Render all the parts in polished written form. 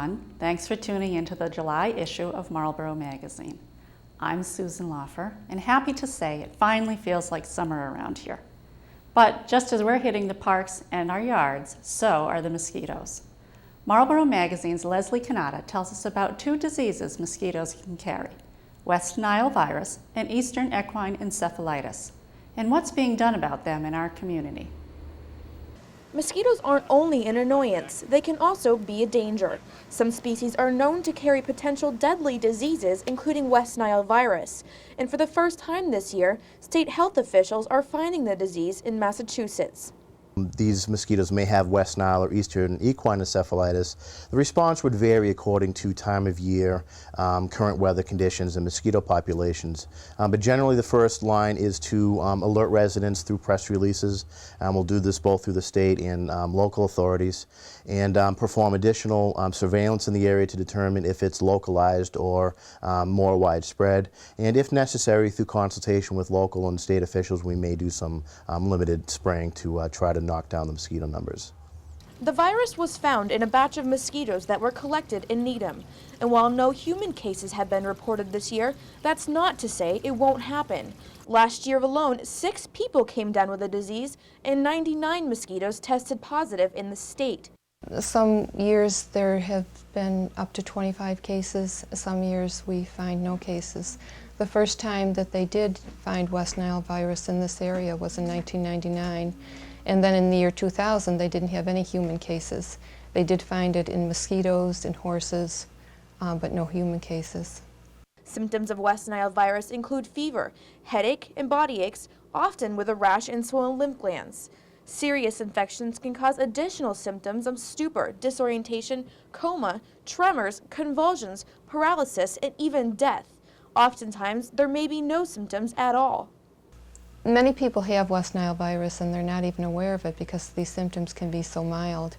everyone. Thanks for tuning into the July issue of Marlborough magazine. I'm Susan Loffer, and happy to say it finally feels like summer around here. But just as we're hitting the parks and our yards, so are the mosquitoes. Marlborough magazine's Leslie Canada tells us about two diseases mosquitoes can carry: West Nile virus and Eastern equine encephalitis, and what's being done about them in our community. Mosquitoes aren't only an annoyance, they can also be a danger. Some species are known to carry potential deadly diseases, including West Nile virus. And for the first time this year, state health officials are finding the disease in Massachusetts. These mosquitoes may have West Nile or Eastern equine encephalitis. The response would vary according to time of year, current weather conditions, and mosquito populations. But generally the first line is to alert residents through press releases. We'll do this both through the state and local authorities, and perform additional surveillance in the area to determine if it's localized or more widespread. And if necessary, through consultation with local and state officials, we may do some limited spraying to try to knock down the mosquito numbers. The virus was found in a batch of mosquitoes that were collected in Needham. And while no human cases have been reported this year, that's not to say it won't happen. Last year alone, 6 people came down with the disease and 99 mosquitoes tested positive in the state. Some years there have been up to 25 cases. Some years we find no cases. The first time that they did find West Nile virus in this area was in 1999. And then in the year 2000, they didn't have any human cases. They did find it in mosquitoes and horses, but no human cases. Symptoms of West Nile virus include fever, headache, and body aches, often with a rash and swollen lymph glands. Serious infections can cause additional symptoms of stupor, disorientation, coma, tremors, convulsions, paralysis, and even death. Oftentimes, there may be no symptoms at all. Many people have West Nile virus and they're not even aware of it because these symptoms can be so mild.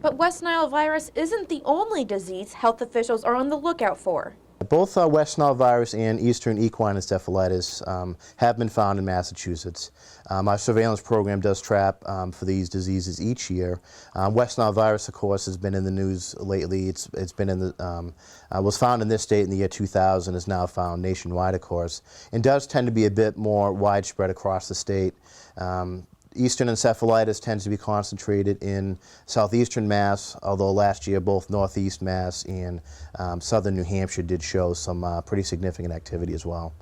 But West Nile virus isn't the only disease health officials are on the lookout for. Both West Nile virus and Eastern equine encephalitis have been found in Massachusetts. Our surveillance program does trap for these diseases each year. West Nile virus, of course, has been in the news lately. It's been in the was found in this state in the year 2000. Is now found nationwide, of course, and does tend to be a bit more widespread across the state. Eastern encephalitis tends to be concentrated in southeastern Mass, although last year both northeast Mass and southern New Hampshire did show some pretty significant activity as well.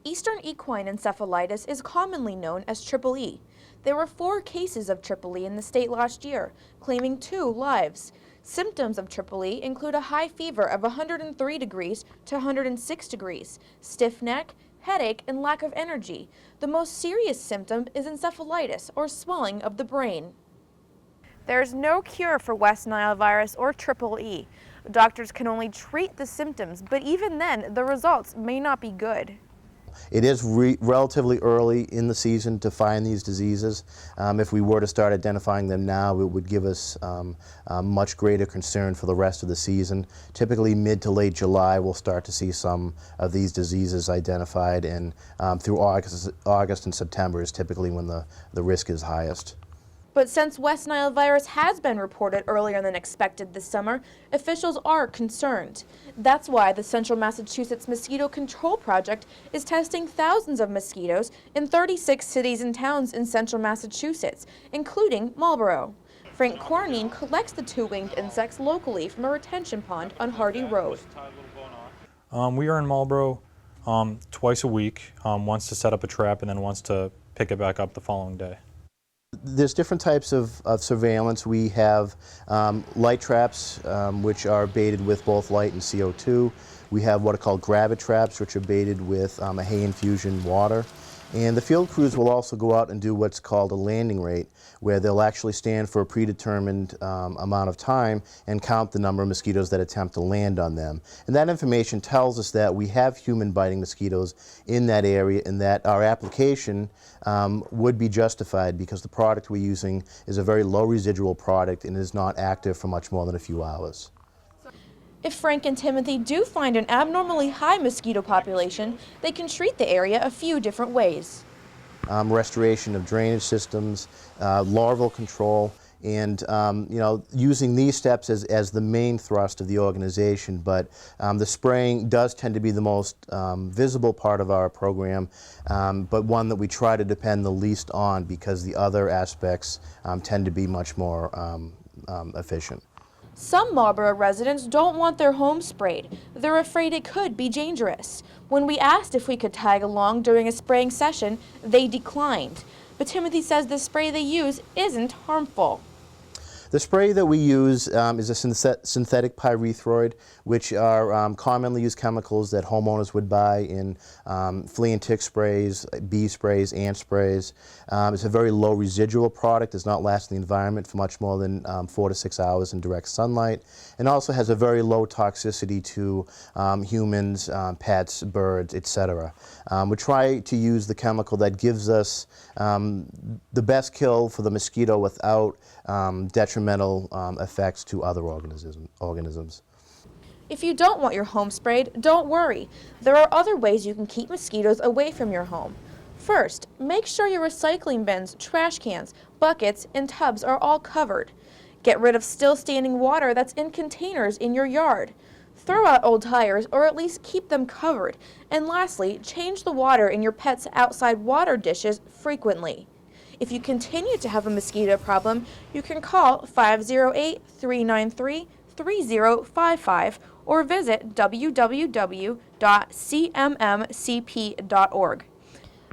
Eastern equine encephalitis is commonly known as Triple E. There were 4 cases of Triple E in the state last year, claiming 2 lives. Symptoms of Triple E include a high fever of 103 degrees to 106 degrees, stiff neck, headache, and lack of energy. The most serious symptom is encephalitis, or swelling of the brain. There is no cure for West Nile virus or Triple E. Doctors can only treat the symptoms, but even then, the results may not be good. It is relatively early in the season to find these diseases. If we were to start identifying them now, it would give us much greater concern for the rest of the season. Typically mid to late July we'll start to see some of these diseases identified, and through August and September is typically when the risk is highest. But since West Nile virus has been reported earlier than expected this summer, officials are concerned. That's why the Central Massachusetts Mosquito Control Project is testing thousands of mosquitoes in 36 cities and towns in central Massachusetts, including Marlborough. Frank Cornine collects the 2-winged insects locally from a retention pond on Hardy Road. We are in Marlborough twice a week, once to set up a trap and then once to pick it back up the following day. There's different types of surveillance. We have light traps, which are baited with both light and CO2. We have what are called gravit traps, which are baited with a hay infusion water. And the field crews will also go out and do what's called a landing rate, where they'll actually stand for a predetermined amount of time and count the number of mosquitoes that attempt to land on them. And that information tells us that we have human biting mosquitoes in that area, and that our application would be justified because the product we're using is a very low residual product and is not active for much more than a few hours. If Frank and Timothy do find an abnormally high mosquito population, they can treat the area a few different ways. Restoration of drainage systems, larval control, And using these steps as the main thrust of the organization, but the spraying does tend to be the most visible part of our program, but one that we try to depend the least on because the other aspects tend to be much more efficient. Some Marlborough residents don't want their home sprayed. They're afraid it could be dangerous. When we asked if we could tag along during a spraying session, they declined. But Timothy says the spray they use isn't harmful. The spray that we use is a synthetic pyrethroid, which are commonly used chemicals that homeowners would buy in flea and tick sprays, bee sprays, ant sprays. It's a very low residual product, does not last in the environment for much more than 4 to 6 hours in direct sunlight, and also has a very low toxicity to humans, pets, birds, etc. We try to use the chemical that gives us the best kill for the mosquito without detrimental effects to other organisms. If you don't want your home sprayed, don't worry. There are other ways you can keep mosquitoes away from your home. First, make sure your recycling bins, trash cans, buckets, and tubs are all covered. Get rid of still standing water that's in containers in your yard. Throw out old tires or at least keep them covered. And lastly, change the water in your pet's outside water dishes frequently. If you continue to have a mosquito problem, you can call 508-393-3055 or visit www.cmmcp.org.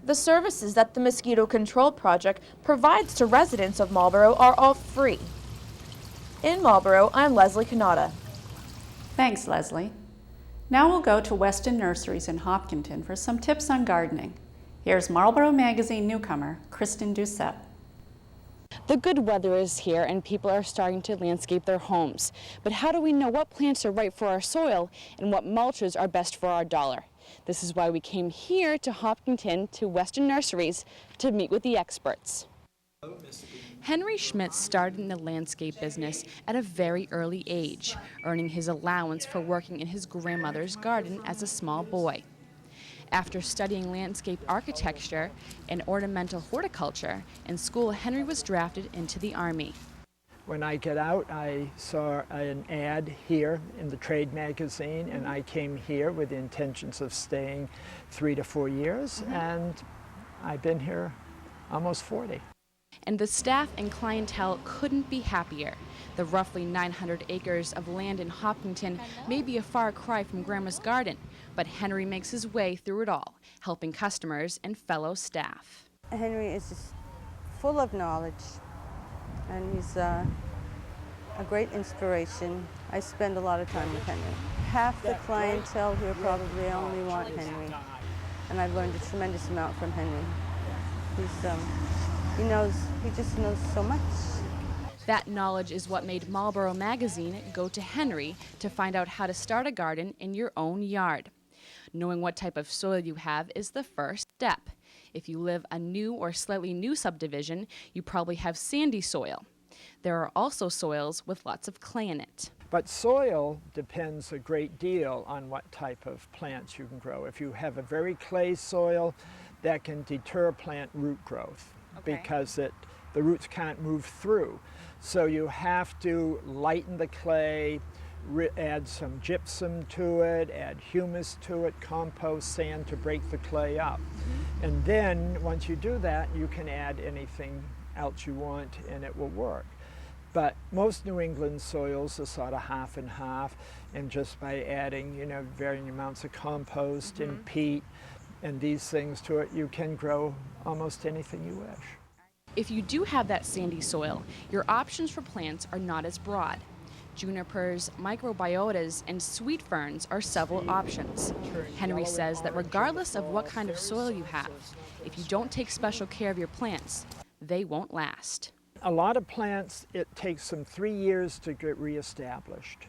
The services that the Mosquito Control Project provides to residents of Marlborough are all free. In Marlborough, I'm Leslie Canada. Thanks, Leslie. Now we'll go to Weston Nurseries in Hopkinton for some tips on gardening. Here's Marlborough Magazine newcomer, Kristen Doucette. The good weather is here and people are starting to landscape their homes. But how do we know what plants are right for our soil and what mulches are best for our dollar? This is why we came here to Hopkinton to Weston Nurseries to meet with the experts. Henry Schmidt started in the landscape business at a very early age, earning his allowance for working in his grandmother's garden as a small boy. After studying landscape architecture and ornamental horticulture in school, Henry was drafted into the Army. When I got out, I saw an ad here in the trade magazine, and I came here with the intentions of staying 3 to 4 years, and I've been here almost 40. And the staff and clientele couldn't be happier. The roughly 900 acres of land in Hopkinton may be a far cry from Grandma's garden, but Henry makes his way through it all, helping customers and fellow staff. Henry is just full of knowledge, and he's a great inspiration. I spend a lot of time with Henry. Half the clientele here probably only want Henry, and I've learned a tremendous amount from Henry. He just knows so much. That knowledge is what made Marlborough Magazine go to Henry to find out how to start a garden in your own yard. Knowing what type of soil you have is the first step. If you live a new or slightly new subdivision, you probably have sandy soil. There are also soils with lots of clay in it. But soil depends a great deal on what type of plants you can grow. If you have a very clay soil, that can deter plant root growth because the roots can't move through. So you have to lighten the clay, add some gypsum to it, add humus to it, compost, sand to break the clay up. And then once you do that, you can add anything else you want and it will work. But most New England soils are sort of half and half, and just by adding, varying amounts of compost and peat and these things to it, you can grow almost anything you wish. If you do have that sandy soil, your options for plants are not as broad. Junipers, microbiotas, and sweet ferns are several options. Henry says that regardless of what kind of soil you have, if you don't take special care of your plants, they won't last. A lot of plants, it takes them 3 years to get reestablished.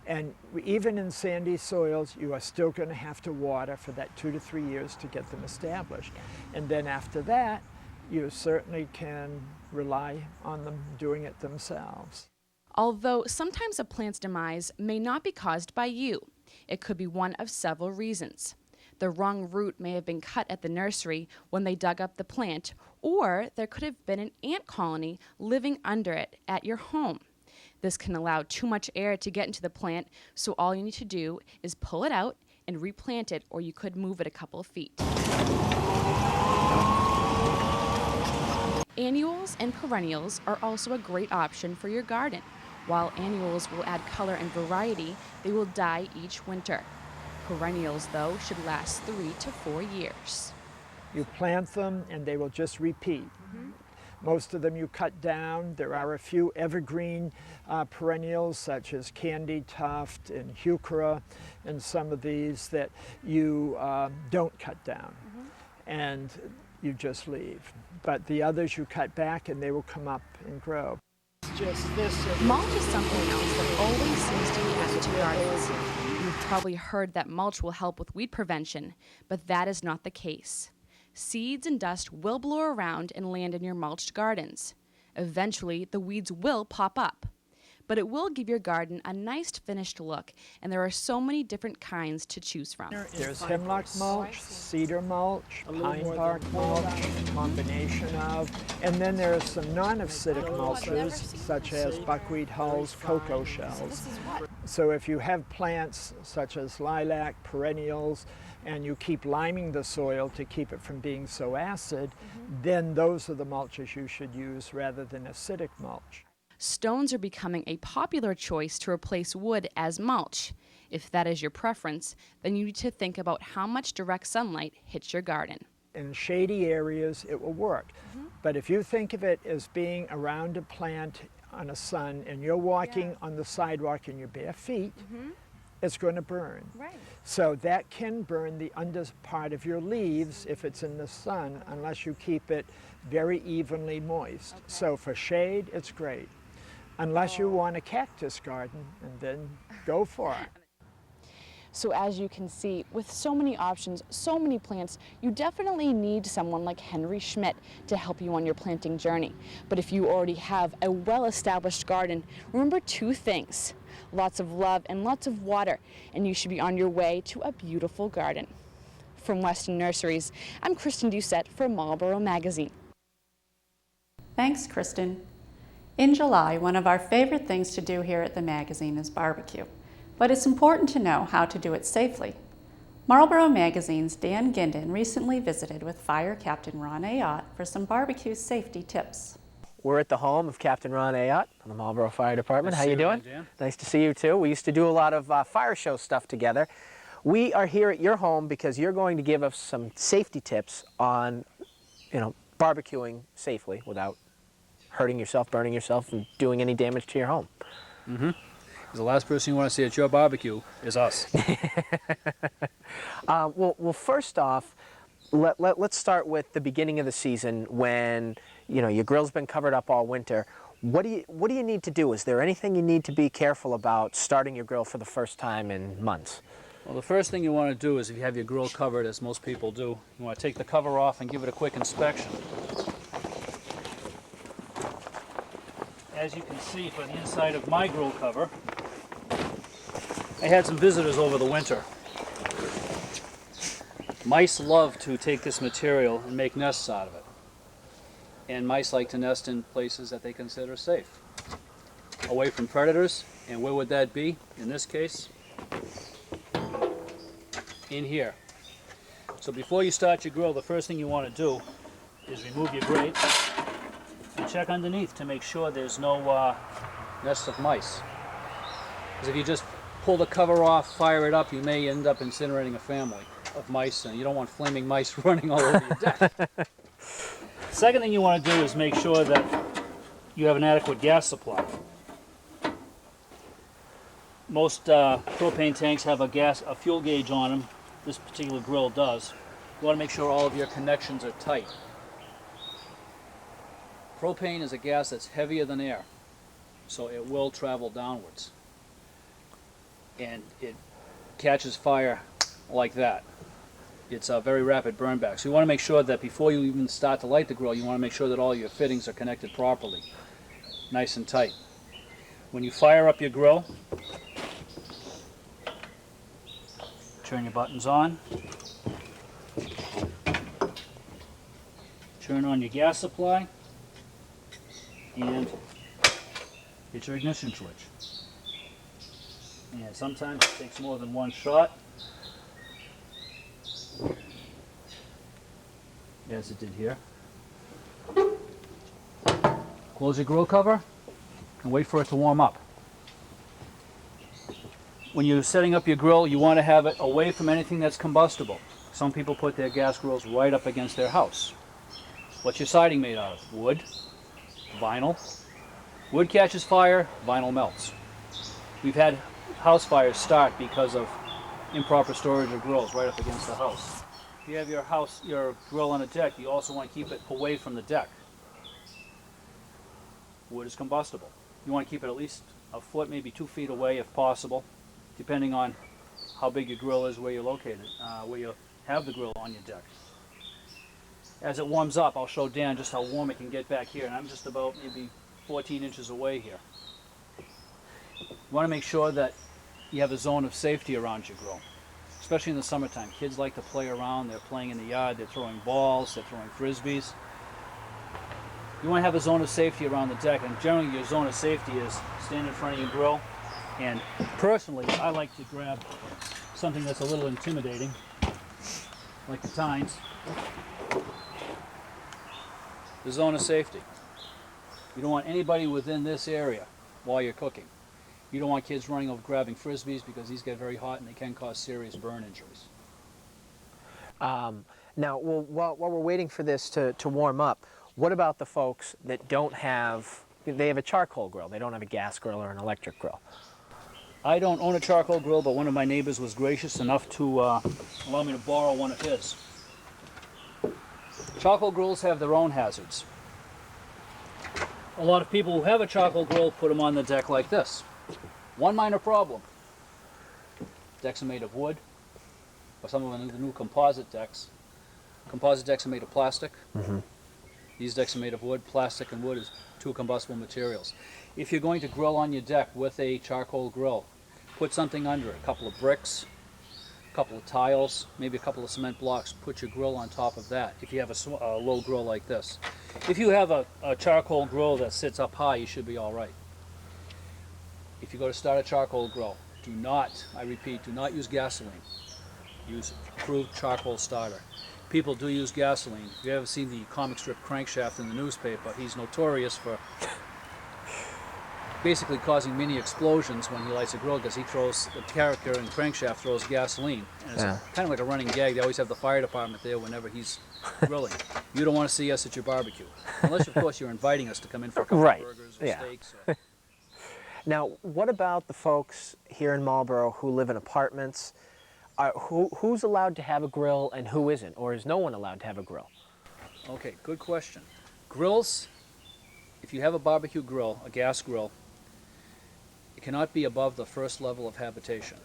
And even in sandy soils, you are still going to have to water for that 2 to 3 years to get them established. And then after that, you certainly can rely on them doing it themselves. Although sometimes a plant's demise may not be caused by you. It could be one of several reasons. The wrong root may have been cut at the nursery when they dug up the plant, Or there could have been an ant colony living under it at your home. This can allow too much air to get into the plant, so all you need to do is pull it out and replant it, or you could move it a couple of feet. Annuals and perennials are also a great option for your garden. While annuals will add color and variety, they will die each winter. Perennials, though, should last 3 to 4 years. You plant them and they will just repeat. Most of them you cut down. There are a few evergreen perennials such as candy tuft and heuchera and some of these that you don't cut down and you just leave. But the others you cut back and they will come up and grow. Just this. Mulch is something else that always seems to be added to gardens. You've probably heard that mulch will help with weed prevention, but that is not the case. Seeds and dust will blow around and land in your mulched gardens. Eventually, the weeds will pop up. But it will give your garden a nice finished look, and there are so many different kinds to choose from. There's hemlock mulch, cedar mulch, pine bark mulch, combination of, and then there are some non-acidic mulches such as buckwheat hulls, cocoa shells. So if you have plants such as lilac, perennials, and you keep liming the soil to keep it from being so acid, then those are the mulches you should use rather than acidic mulch. Stones are becoming a popular choice to replace wood as mulch. If that is your preference, then you need to think about how much direct sunlight hits your garden. In shady areas, it will work. But if you think of it as being around a plant on a sun and you're walking on the sidewalk in your bare feet, it's going to burn. So that can burn the under part of your leaves if it's in the sun, unless you keep it very evenly moist. So for shade, it's great. Unless you want a cactus garden, and then go for it. So as you can see, with so many options, so many plants, you definitely need someone like Henry Schmidt to help you on your planting journey. But if you already have a well-established garden, remember 2 things: lots of love and lots of water, and you should be on your way to a beautiful garden. From Weston Nurseries, I'm Kristen Doucette for Marlborough Magazine. Thanks, Kristen. In July, one of our favorite things to do here at the magazine is barbecue, but it's important to know how to do it safely. Marlborough Magazine's Dan Ginden recently visited with Fire Captain Ron Ayotte for some barbecue safety tips. We're at the home of Captain Ron Ayotte from the Marlborough Fire Department. How you doing? Dan. Nice to see you too. We used to do a lot of fire show stuff together. We are here at your home because you're going to give us some safety tips on, barbecuing safely without hurting yourself, burning yourself, and doing any damage to your home. Because the last person you want to see at your barbecue is us. Well, first off, let's start with the beginning of the season when your grill's been covered up all winter. What do you need to do? Is there anything you need to be careful about starting your grill for the first time in months? Well, the first thing you want to do is, if you have your grill covered, as most people do, you want to take the cover off and give it a quick inspection. As you can see, for the inside of my grill cover, I had some visitors over the winter. Mice love to take this material and make nests out of it. And mice like to nest in places that they consider safe, away from predators. And where would that be? In this case, in here. So before you start your grill, the first thing you want to do is remove your grate and check underneath to make sure there's no nests of mice. Because if you just pull the cover off, fire it up, you may end up incinerating a family of mice, and you don't want flaming mice running all over your deck. Second thing you want to do is make sure that you have an adequate gas supply. Most propane tanks have a fuel gauge on them. This particular grill does. You want to make sure all of your connections are tight. Propane is a gas that's heavier than air, so it will travel downwards. And it catches fire like that. It's a very rapid burn back. So you want to make sure that before you even start to light the grill, you want to make sure that all your fittings are connected properly, nice and tight. When you fire up your grill, turn your buttons on, turn on your gas supply, and hit your ignition switch. And sometimes it takes more than one shot, as it did here. Close your grill cover and wait for it to warm up. When you're setting up your grill, you want to have it away from anything that's combustible. Some people put their gas grills right up against their house. What's your siding made out of? Wood, vinyl. Wood catches fire, vinyl melts. We've had house fires start because of improper storage of grills right up against the house. If you have your grill on a deck, you also want to keep it away from the deck. Wood is combustible. You want to keep it at least a foot, maybe 2 feet away if possible, depending on how big your grill is, where you're located, where you have the grill on your deck. As it warms up, I'll show Dan just how warm it can get back here, and I'm just about maybe 14 inches away here. You want to make sure that you have a zone of safety around your grill, especially in the summertime. Kids like to play around, they're playing in the yard, they're throwing balls, they're throwing frisbees. You want to have a zone of safety around the deck, and generally your zone of safety is stand in front of your grill. And personally, I like to grab something that's a little intimidating, like the tines. The zone of safety. You don't want anybody within this area while you're cooking. You don't want kids running over grabbing frisbees because these get very hot and they can cause serious burn injuries. Now, while we're waiting for this to warm up, what about the folks that don't have, they have a charcoal grill, they don't have a gas grill or an electric grill? I don't own a charcoal grill, but one of my neighbors was gracious enough to allow me to borrow one of his. Charcoal grills have their own hazards. A lot of people who have a charcoal grill put them on the deck like this. One minor problem. Decks are made of wood, or some of the new composite decks. Composite decks are made of plastic. These decks are made of wood. Plastic and wood is two combustible materials. If you're going to grill on your deck with a charcoal grill, put something under it, a couple of bricks, a couple of tiles, maybe a couple of cement blocks. Put your grill on top of that if you have a low grill like this. If you have a charcoal grill that sits up high, you should be all right. If you go to start a charcoal grill, do not, I repeat, do not use gasoline. Use approved charcoal starter. People do use gasoline. If you ever seen the comic strip Crankshaft in the newspaper, he's notorious for basically causing mini explosions when he lights a grill because he throws, the character in Crankshaft throws gasoline. And it's kind of like a running gag. They always have the fire department there whenever he's grilling. You don't want to see us at your barbecue. Unless, of course, you're inviting us to come in for a couple of burgers or steaks. Or... Now, what about the folks here in Marlborough who live in apartments? Who's allowed to have a grill and who isn't? Or is no one allowed to have a grill? Okay, good question. Grills, if you have a barbecue grill, a gas grill, it cannot be above the first level of habitation.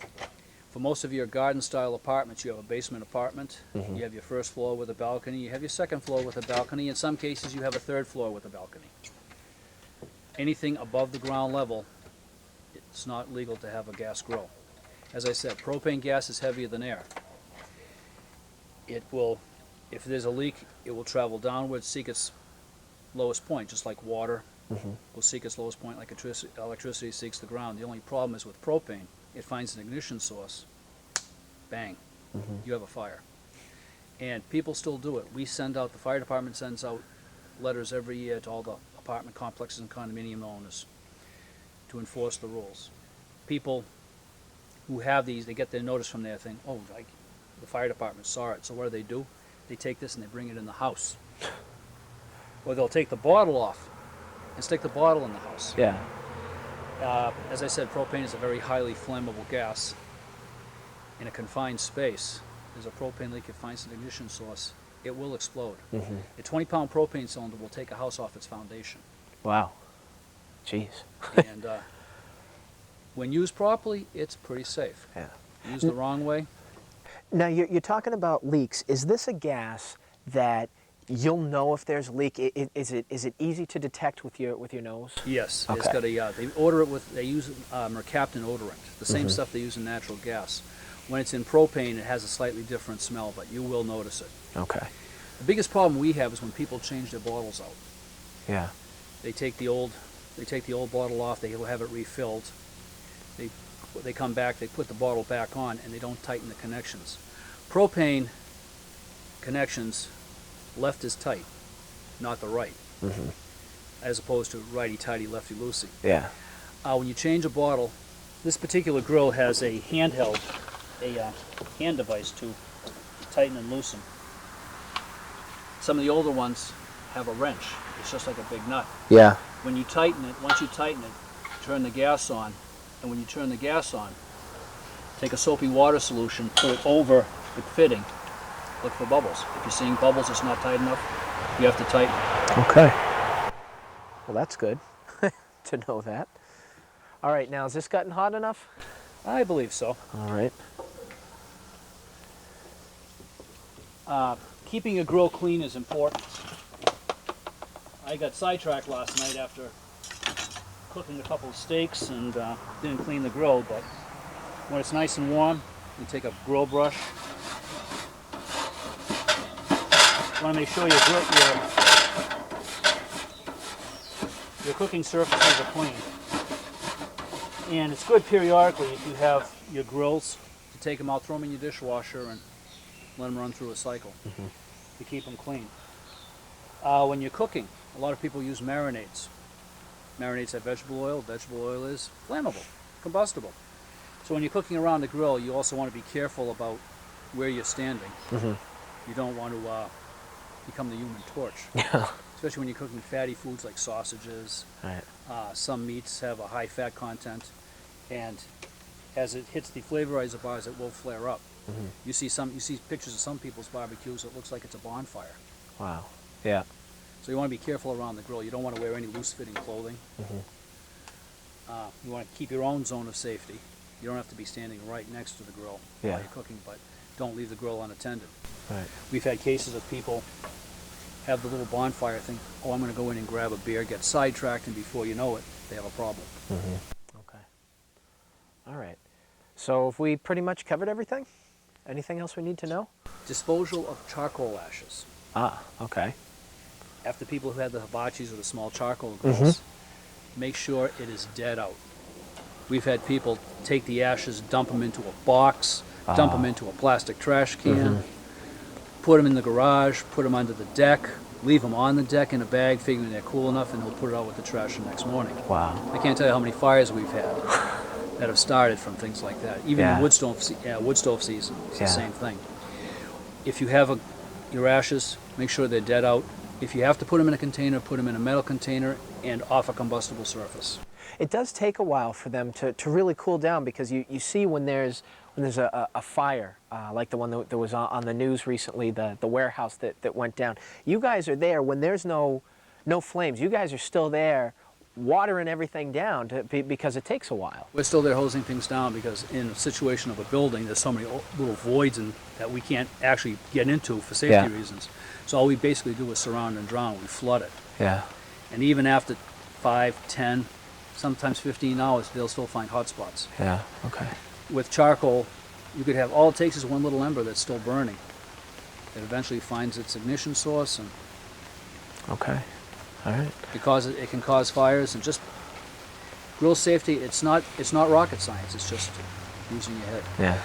For most of your garden-style apartments, you have a basement apartment, you have your first floor with a balcony, you have your second floor with a balcony, in some cases you have a third floor with a balcony. Anything above the ground level, it's not legal to have a gas grill. As I said, propane gas is heavier than air. It will, if there's a leak, it will travel downwards, seek its lowest point, just like water will seek its lowest point, like electricity seeks the ground. The only problem is with propane, it finds an ignition source, bang, you have a fire. And people still do it. We send out, the fire department sends out letters every year to all the apartment complexes and condominium owners to enforce the rules. People who have these, they get their notice from there thinking, oh, the fire department saw it, so what do? They take this and they bring it in the house. Or they'll take the bottle off and stick the bottle in the house. Yeah. As I said, propane is a very highly flammable gas. In a confined space, there's a propane leak, it finds an ignition source, it will explode. A 20-pound propane cylinder will take a house off its foundation. Wow. Jeez. And when used properly, it's pretty safe. Yeah. Used the wrong way. Now, you're talking about leaks. Is this a gas that you'll know if there's a leak? Is it easy to detect with your nose? Yes. Okay. It's got a, they order it with, they use mercaptan odorant, the same stuff they use in natural gas. When it's in propane, it has a slightly different smell, but you will notice it. Okay. The biggest problem we have is when people change their bottles out. Yeah. They take the old bottle off, they have it refilled. They come back, they put the bottle back on, and they don't tighten the connections. Propane connections, left is tight, not the right, as opposed to righty-tighty, lefty-loosey. Yeah. When you change a bottle, this particular grill has a hand device to tighten and loosen. Some of the older ones have a wrench. It's just like a big nut. Yeah. When you tighten it, once you tighten it, turn the gas on, and when you turn the gas on, take a soapy water solution, pour it over the fitting, look for bubbles. If you're seeing bubbles, it's not tight enough, you have to tighten. Okay. Well, that's good to know that. All right, now, has this gotten hot enough? I believe so. All right. Keeping your grill clean is important. I got sidetracked last night after cooking a couple of steaks and didn't clean the grill, but when it's nice and warm, you take a grill brush. You want to make sure your cooking surfaces are clean. And it's good periodically if you have your grills to take them out, throw them in your dishwasher, and let them run through a cycle to keep them clean. When you're cooking, a lot of people use marinades. Marinades have vegetable oil. Vegetable oil is flammable, combustible. So when you're cooking around the grill, you also want to be careful about where you're standing. You don't want to become the human torch. Especially when you're cooking fatty foods like sausages. Right. Some meats have a high fat content, and as it hits the flavorizer bars, it will flare up. You see pictures of some people's barbecues. It looks like it's a bonfire. Wow. Yeah. So you want to be careful around the grill. You don't want to wear any loose-fitting clothing. You want to keep your own zone of safety. You don't have to be standing right next to the grill while you're cooking, but don't leave the grill unattended. Right. We've had cases of people have the little bonfire thing. Oh, I'm going to go in and grab a beer, get sidetracked, and before you know it, they have a problem. Okay. All right. So have we pretty much covered everything? Anything else we need to know? Disposal of charcoal ashes. Ah, okay. After people who had the hibachis or the small charcoal grills, make sure it is dead out. We've had people take the ashes, dump them into a box, dump them into a plastic trash can, put them in the garage, put them under the deck, leave them on the deck in a bag, figuring they're cool enough, and they'll put it out with the trash the next morning. Wow. I can't tell you how many fires we've had that have started from things like that. Even in wood stove season, it's the same thing. If you have your ashes, make sure they're dead out. If you have to put them in a container, put them in a metal container and off a combustible surface. It does take a while for them to really cool down, because you see when there's a fire, like the one that was on the news recently, the warehouse that went down. You guys are there when there's no flames. You guys are still there watering everything down because it takes a while. We're still there hosing things down because in a situation of a building, there's so many little voids that we can't actually get into for safety reasons. So all we basically do is surround and drown. We flood it. Yeah. And even after 5, 10, sometimes 15 hours, they'll still find hot spots. Yeah, okay. With charcoal, you could have, all it takes is one little ember that's still burning. It eventually finds its ignition source, and okay, all right. It can cause fires. And just grill safety, it's not rocket science. It's just using your head. Yeah.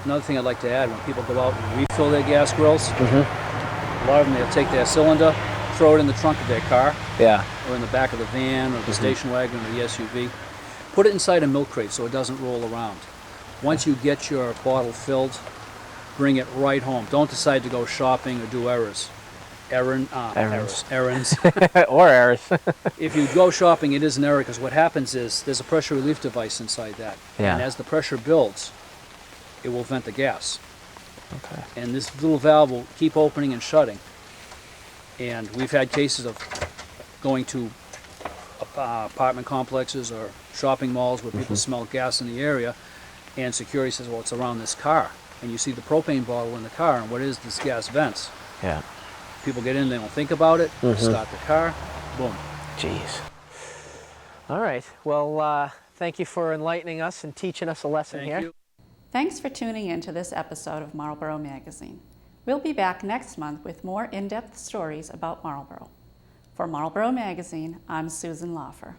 Another thing I'd like to add, when people go out and refill their gas grills, a lot of them, they'll take their cylinder, throw it in the trunk of their car, or in the back of the van or the station wagon or the SUV. Put it inside a milk crate so it doesn't roll around. Once you get your bottle filled, bring it right home. Don't decide to go shopping or do errands. Or errors. If you go shopping, it is an error, because what happens is there's a pressure relief device inside that. Yeah. And as the pressure builds, it will vent the gas. Okay. And this little valve will keep opening and shutting. And we've had cases of going to apartment complexes or shopping malls where people smell gas in the area, and security says, well, it's around this car. And you see the propane bottle in the car, and what is this gas vents? Yeah. People get in, they don't think about it, start the car, boom. Jeez. All right. Well, thank you for enlightening us and teaching us a lesson here. Thank you. Thanks for tuning in to this episode of Marlborough Magazine. We'll be back next month with more in-depth stories about Marlborough. For Marlborough Magazine, I'm Susan Laufer.